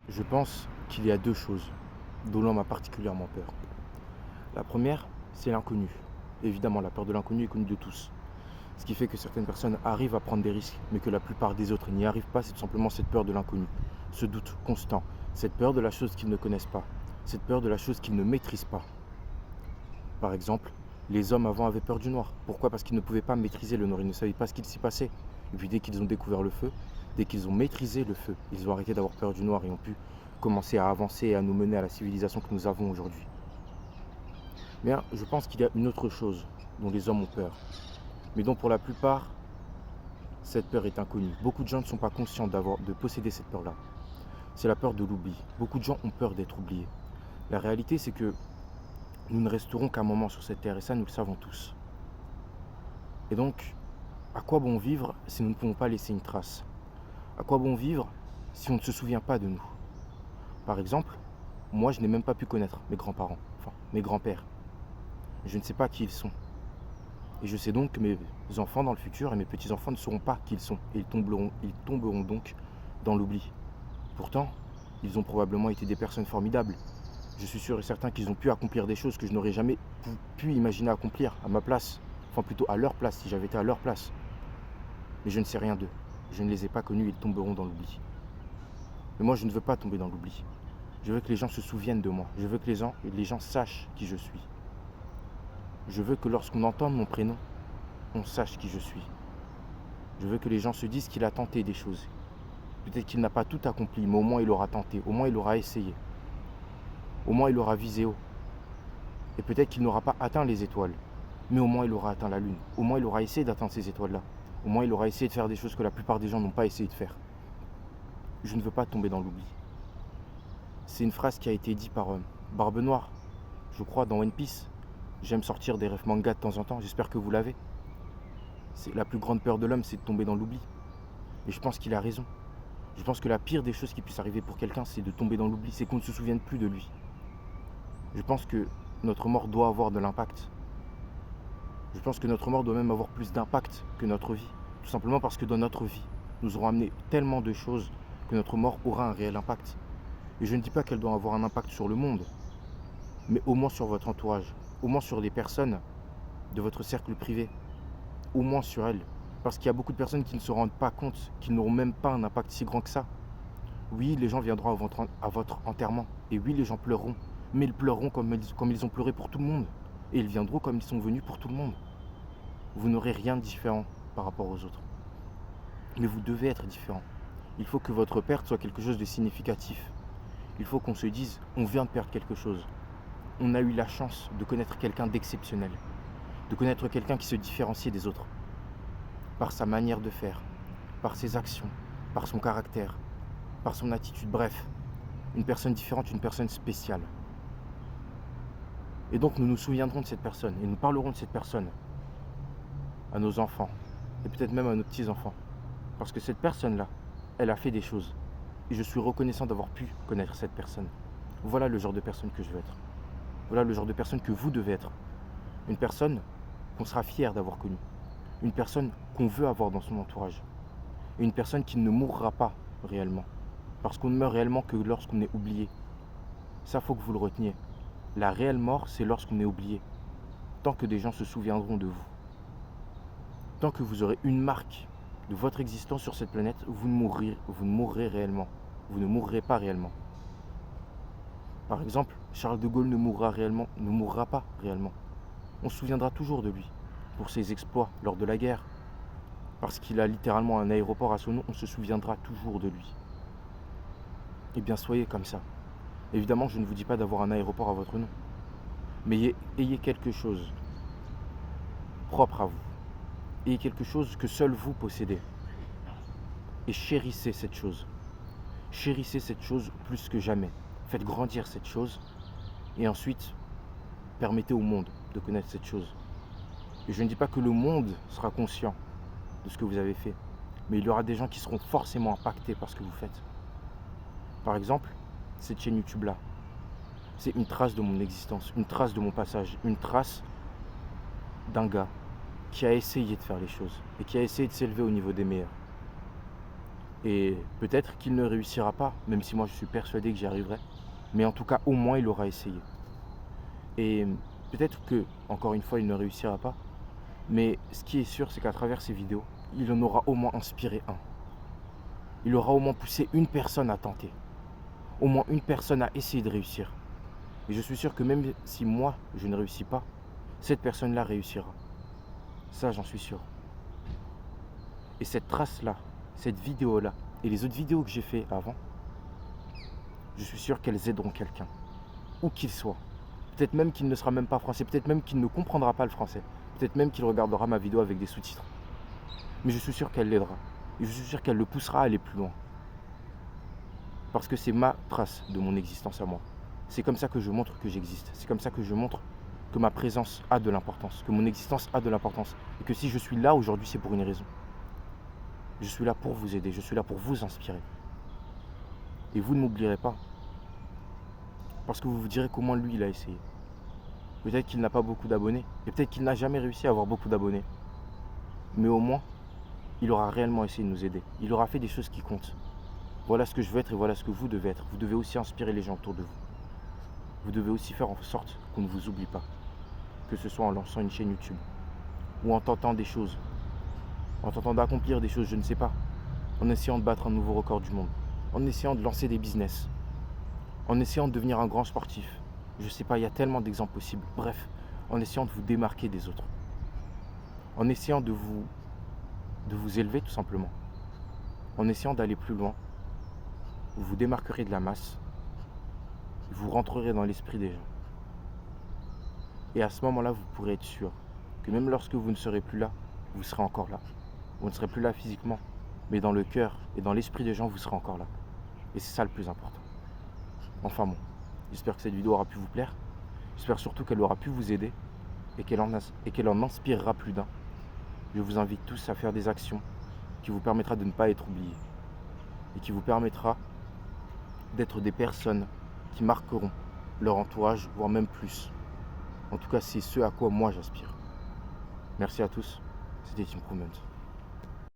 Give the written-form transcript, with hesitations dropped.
Je pense qu'il y a deux choses dont l'homme a particulièrement peur. La première, c'est l'inconnu. Évidemment, la peur de l'inconnu est connue de tous. Ce qui fait que certaines personnes arrivent à prendre des risques, mais que la plupart des autres n'y arrivent pas, c'est tout simplement cette peur de l'inconnu. Ce doute constant, cette peur de la chose qu'ils ne connaissent pas, cette peur de la chose qu'ils ne maîtrisent pas. Par exemple, les hommes avant avaient peur du noir. Pourquoi? Parce qu'ils ne pouvaient pas maîtriser le noir, ils ne savaient pas ce qu'il s'y passait. Et puis dès qu'ils ont découvert le feu, dès qu'ils ont maîtrisé le feu, ils ont arrêté d'avoir peur du noir et ont pu commencer à avancer et à nous mener à la civilisation que nous avons aujourd'hui. Mais je pense qu'il y a une autre chose dont les hommes ont peur, mais dont pour la plupart, cette peur est inconnue. Beaucoup de gens ne sont pas conscients de posséder cette peur-là. C'est la peur de l'oubli. Beaucoup de gens ont peur d'être oubliés. La réalité, c'est que nous ne resterons qu'un moment sur cette terre, et ça, nous le savons tous. Et donc, à quoi bon vivre si nous ne pouvons pas laisser une trace? À quoi bon vivre si on ne se souvient pas de nous? Par exemple, moi, je n'ai même pas pu connaître mes grands-parents, enfin, mes grands-pères. Je ne sais pas qui ils sont. Et je sais donc que mes enfants dans le futur et mes petits-enfants ne sauront pas qui ils sont. Et ils tomberont donc dans l'oubli. Pourtant, ils ont probablement été des personnes formidables. Je suis sûr et certain qu'ils ont pu accomplir des choses que je n'aurais jamais pu imaginer accomplir à ma place. Enfin, plutôt à leur place, si j'avais été à leur place. Mais je ne sais rien d'eux. Je ne les ai pas connus, ils tomberont dans l'oubli. Mais moi, je ne veux pas tomber dans l'oubli. Je veux que les gens se souviennent de moi. Je veux que les gens sachent qui je suis. Je veux que lorsqu'on entende mon prénom, on sache qui je suis. Je veux que les gens se disent qu'il a tenté des choses. Peut-être qu'il n'a pas tout accompli, mais au moins il aura tenté, au moins il aura essayé. Au moins il aura visé haut. Et peut-être qu'il n'aura pas atteint les étoiles, mais au moins il aura atteint la lune. Au moins il aura essayé d'atteindre ces étoiles-là. Au moins il aura essayé de faire des choses que la plupart des gens n'ont pas essayé de faire. Je ne veux pas tomber dans l'oubli. C'est une phrase qui a été dite par Barbe Noire, je crois, dans One Piece. J'aime sortir des rêves manga de temps en temps, j'espère que vous l'avez. C'est la plus grande peur de l'homme, c'est de tomber dans l'oubli. Et je pense qu'il a raison. Je pense que la pire des choses qui puisse arriver pour quelqu'un, c'est de tomber dans l'oubli, c'est qu'on ne se souvienne plus de lui. Je pense que notre mort doit avoir de l'impact. Je pense que notre mort doit même avoir plus d'impact que notre vie. Tout simplement parce que dans notre vie, nous aurons amené tellement de choses que notre mort aura un réel impact. Et je ne dis pas qu'elle doit avoir un impact sur le monde, mais au moins sur votre entourage, au moins sur les personnes de votre cercle privé, au moins sur elles. Parce qu'il y a beaucoup de personnes qui ne se rendent pas compte qu'ils n'auront même pas un impact si grand que ça. Oui, les gens viendront à votre enterrement, et oui, les gens pleureront, mais ils pleureront comme ils ont pleuré pour tout le monde, et ils viendront comme ils sont venus pour tout le monde. Vous n'aurez rien de différent par rapport aux autres. Mais vous devez être différent. Il faut que votre perte soit quelque chose de significatif. Il faut qu'on se dise, on vient de perdre quelque chose. On a eu la chance de connaître quelqu'un d'exceptionnel, de connaître quelqu'un qui se différencie des autres, par sa manière de faire, par ses actions, par son caractère, par son attitude, bref, une personne différente, une personne spéciale. Et donc nous nous souviendrons de cette personne, et nous parlerons de cette personne à nos enfants, et peut-être même à nos petits-enfants. Parce que cette personne-là, elle a fait des choses, et je suis reconnaissant d'avoir pu connaître cette personne. Voilà le genre de personne que je veux être. Voilà le genre de personne que vous devez être. Une personne qu'on sera fier d'avoir connue. Une personne qu'on veut avoir dans son entourage. Et une personne qui ne mourra pas réellement. Parce qu'on ne meurt réellement que lorsqu'on est oublié. Ça, faut que vous le reteniez. La réelle mort, c'est lorsqu'on est oublié. Tant que des gens se souviendront de vous. Tant que vous aurez une marque de votre existence sur cette planète, vous ne mourrez réellement. Vous ne mourrez pas réellement. Par exemple, Charles de Gaulle ne mourra pas réellement. On se souviendra toujours de lui, pour ses exploits lors de la guerre. Parce qu'il a littéralement un aéroport à son nom, on se souviendra toujours de lui. Eh bien, soyez comme ça. Évidemment, je ne vous dis pas d'avoir un aéroport à votre nom. Mais ayez quelque chose propre à vous. Ayez quelque chose que seul vous possédez. Et chérissez cette chose. Chérissez cette chose plus que jamais. Faites grandir cette chose. Et ensuite, permettez au monde de connaître cette chose. Et je ne dis pas que le monde sera conscient de ce que vous avez fait. Mais il y aura des gens qui seront forcément impactés par ce que vous faites. Par exemple, cette chaîne YouTube-là, c'est une trace de mon existence, une trace de mon passage, une trace d'un gars qui a essayé de faire les choses et qui a essayé de s'élever au niveau des meilleurs. Et peut-être qu'il ne réussira pas, même si moi je suis persuadé que j'y arriverai. Mais en tout cas, au moins, il aura essayé. Et peut-être que, encore une fois, il ne réussira pas. Mais ce qui est sûr, c'est qu'à travers ces vidéos, il en aura au moins inspiré un. Il aura au moins poussé une personne à tenter. Au moins une personne à essayer de réussir. Et je suis sûr que même si moi, je ne réussis pas, cette personne-là réussira. Ça, j'en suis sûr. Et cette trace-là, cette vidéo-là, et les autres vidéos que j'ai fait avant, je suis sûr qu'elles aideront quelqu'un, où qu'il soit. Peut-être même qu'il ne sera même pas français, peut-être même qu'il ne comprendra pas le français, peut-être même qu'il regardera ma vidéo avec des sous-titres. Mais je suis sûr qu'elle l'aidera, et je suis sûr qu'elle le poussera à aller plus loin. Parce que c'est ma trace de mon existence à moi. C'est comme ça que je montre que j'existe, c'est comme ça que je montre que ma présence a de l'importance, que mon existence a de l'importance, et que si je suis là aujourd'hui, c'est pour une raison. Je suis là pour vous aider, je suis là pour vous inspirer. Et vous ne m'oublierez pas. Parce que vous vous direz comment lui il a essayé. Peut-être qu'il n'a pas beaucoup d'abonnés. Et peut-être qu'il n'a jamais réussi à avoir beaucoup d'abonnés. Mais au moins, il aura réellement essayé de nous aider. Il aura fait des choses qui comptent. Voilà ce que je veux être et voilà ce que vous devez être. Vous devez aussi inspirer les gens autour de vous. Vous devez aussi faire en sorte qu'on ne vous oublie pas. Que ce soit en lançant une chaîne YouTube. Ou en tentant des choses. En tentant d'accomplir des choses, je ne sais pas. En essayant de battre un nouveau record du monde. En essayant de lancer des business. En essayant de devenir un grand sportif. Je ne sais pas, il y a tellement d'exemples possibles. Bref, en essayant de vous démarquer des autres. En essayant de vous élever tout simplement. En essayant d'aller plus loin. Vous vous démarquerez de la masse. Vous rentrerez dans l'esprit des gens. Et à ce moment-là, vous pourrez être sûr que même lorsque vous ne serez plus là, vous serez encore là. Vous ne serez plus là physiquement, mais dans le cœur et dans l'esprit des gens, vous serez encore là. Et c'est ça le plus important. Enfin bon, j'espère que cette vidéo aura pu vous plaire. J'espère surtout qu'elle aura pu vous aider et qu'elle en inspirera plus d'un. Je vous invite tous à faire des actions qui vous permettra de ne pas être oubliés et qui vous permettra d'être des personnes qui marqueront leur entourage, voire même plus. En tout cas, c'est ce à quoi moi j'aspire. Merci à tous, c'était Team Improvement.